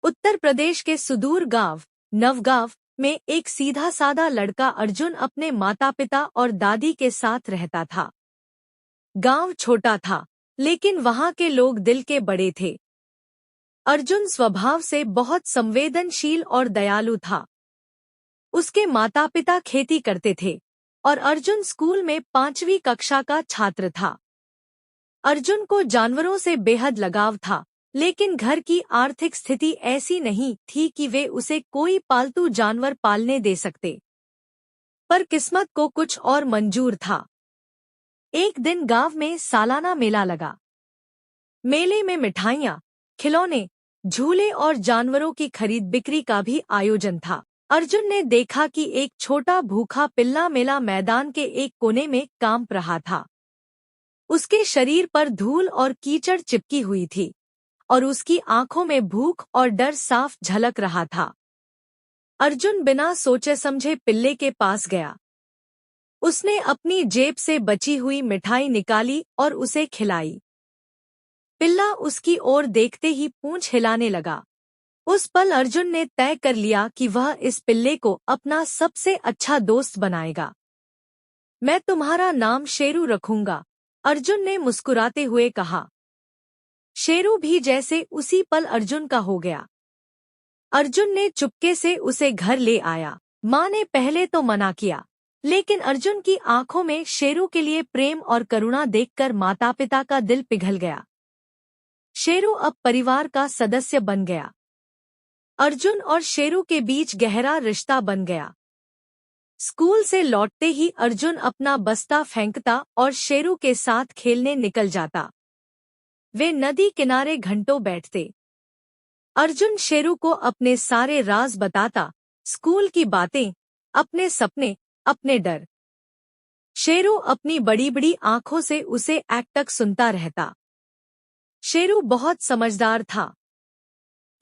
उत्तर प्रदेश के सुदूर गांव नवगांव में एक सीधा साधा लड़का अर्जुन अपने माता पिता और दादी के साथ रहता था। गांव छोटा था, लेकिन वहां के लोग दिल के बड़े थे। अर्जुन स्वभाव से बहुत संवेदनशील और दयालु था। उसके माता पिता खेती करते थे और अर्जुन स्कूल में 5वीं कक्षा का छात्र था। अर्जुन को जानवरों से बेहद लगाव था, लेकिन घर की आर्थिक स्थिति ऐसी नहीं थी कि वे उसे कोई पालतू जानवर पालने दे सकते। पर किस्मत को कुछ और मंजूर था। एक दिन गांव में सालाना मेला लगा। मेले में मिठाइयाँ, खिलौने, झूले और जानवरों की खरीद बिक्री का भी आयोजन था। अर्जुन ने देखा कि एक छोटा भूखा पिल्ला मेला मैदान के एक कोने में कांप रहा था। उसके शरीर पर धूल और कीचड़ चिपकी हुई थी और उसकी आंखों में भूख और डर साफ झलक रहा था। अर्जुन बिना सोचे समझे पिल्ले के पास गया। उसने अपनी जेब से बची हुई मिठाई निकाली और उसे खिलाई। पिल्ला उसकी ओर देखते ही पूंछ हिलाने लगा। उस पल अर्जुन ने तय कर लिया कि वह इस पिल्ले को अपना सबसे अच्छा दोस्त बनाएगा। मैं तुम्हारा नाम शेरू रखूंगा, अर्जुन ने मुस्कुराते हुए कहा। शेरू भी जैसे उसी पल अर्जुन का हो गया। अर्जुन ने चुपके से उसे घर ले आया। माँ ने पहले तो मना किया, लेकिन अर्जुन की आंखों में शेरू के लिए प्रेम और करुणा देखकर माता पिता का दिल पिघल गया। शेरू अब परिवार का सदस्य बन गया। अर्जुन और शेरू के बीच गहरा रिश्ता बन गया। स्कूल से लौटते ही अर्जुन अपना बस्ता फेंकता और शेरू के साथ खेलने निकल जाता। वे नदी किनारे घंटों बैठते। अर्जुन शेरू को अपने सारे राज बताता, स्कूल की बातें, अपने सपने, अपने डर। शेरू अपनी बड़ी बड़ी आंखों से उसे एकटक सुनता रहता। शेरू बहुत समझदार था।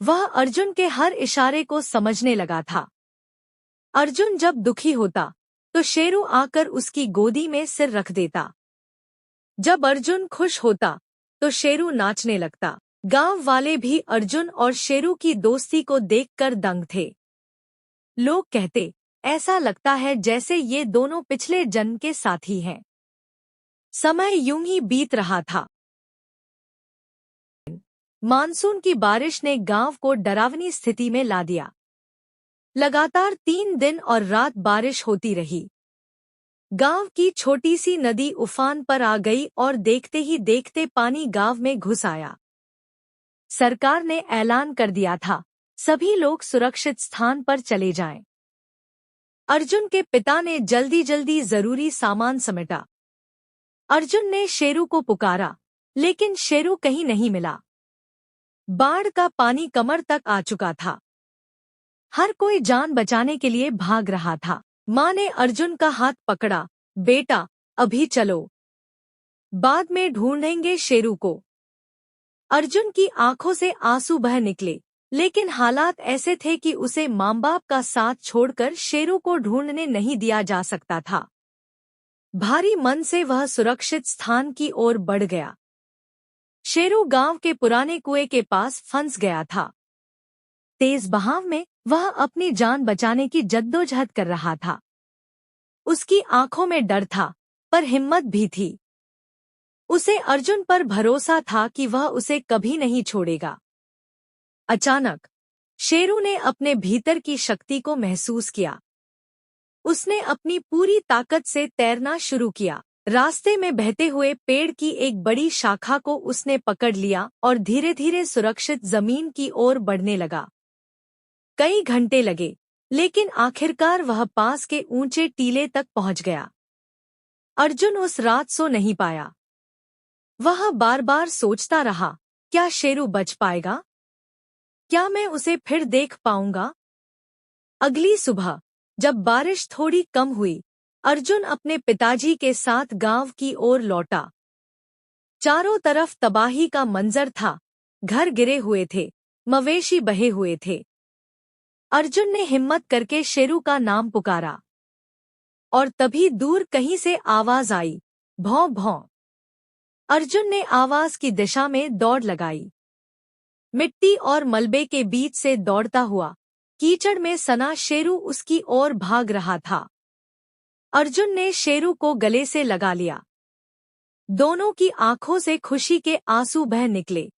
वह अर्जुन के हर इशारे को समझने लगा था। अर्जुन जब दुखी होता तो शेरू आकर उसकी गोदी में सिर रख देता। जब अर्जुन खुश होता तो शेरू नाचने लगता। गांव वाले भी अर्जुन और शेरू की दोस्ती को देखकर दंग थे। लोग कहते, ऐसा लगता है जैसे ये दोनों पिछले जन्म के साथी हैं। समय यूं ही बीत रहा था। मानसून की बारिश ने गांव को डरावनी स्थिति में ला दिया। लगातार 3 दिन और रात बारिश होती रही। गांव की छोटी सी नदी उफान पर आ गई और देखते ही देखते पानी गांव में घुस आया। सरकार ने ऐलान कर दिया था, सभी लोग सुरक्षित स्थान पर चले जाएं। अर्जुन के पिता ने जल्दी जल्दी जरूरी सामान समेटा। अर्जुन ने शेरू को पुकारा, लेकिन शेरू कहीं नहीं मिला। बाढ़ का पानी कमर तक आ चुका था। हर कोई जान बचाने के लिए भाग रहा था। माँ ने अर्जुन का हाथ पकड़ा, बेटा, अभी चलो, बाद में ढूंढेंगे शेरू को। अर्जुन की आंखों से आंसू बह निकले, लेकिन हालात ऐसे थे कि उसे माँ बाप का साथ छोड़कर शेरू को ढूंढने नहीं दिया जा सकता था। भारी मन से वह सुरक्षित स्थान की ओर बढ़ गया। शेरू गांव के पुराने कुएं के पास फंस गया था। तेज बहाव में वह अपनी जान बचाने की जद्दोजहद कर रहा था। उसकी आंखों में डर था, पर हिम्मत भी थी। उसे अर्जुन पर भरोसा था कि वह उसे कभी नहीं छोड़ेगा। अचानक शेरू ने अपने भीतर की शक्ति को महसूस किया। उसने अपनी पूरी ताकत से तैरना शुरू किया। रास्ते में बहते हुए पेड़ की एक बड़ी शाखा को उसने पकड़ लिया और धीरे धीरे सुरक्षित जमीन की ओर बढ़ने लगा। कई घंटे लगे, लेकिन आखिरकार वह पास के ऊंचे टीले तक पहुंच गया। अर्जुन उस रात सो नहीं पाया। वह बार बार सोचता रहा, क्या शेरू बच पाएगा? क्या मैं उसे फिर देख पाऊंगा? अगली सुबह जब बारिश थोड़ी कम हुई, अर्जुन अपने पिताजी के साथ गांव की ओर लौटा। चारों तरफ तबाही का मंजर था। घर गिरे हुए थे, मवेशी बहे हुए थे। अर्जुन ने हिम्मत करके शेरू का नाम पुकारा, और तभी दूर कहीं से आवाज आई, भौं भौं। अर्जुन ने आवाज की दिशा में दौड़ लगाई। मिट्टी और मलबे के बीच से दौड़ता हुआ कीचड़ में सना शेरू उसकी ओर भाग रहा था। अर्जुन ने शेरू को गले से लगा लिया। दोनों की आंखों से खुशी के आंसू बह निकले।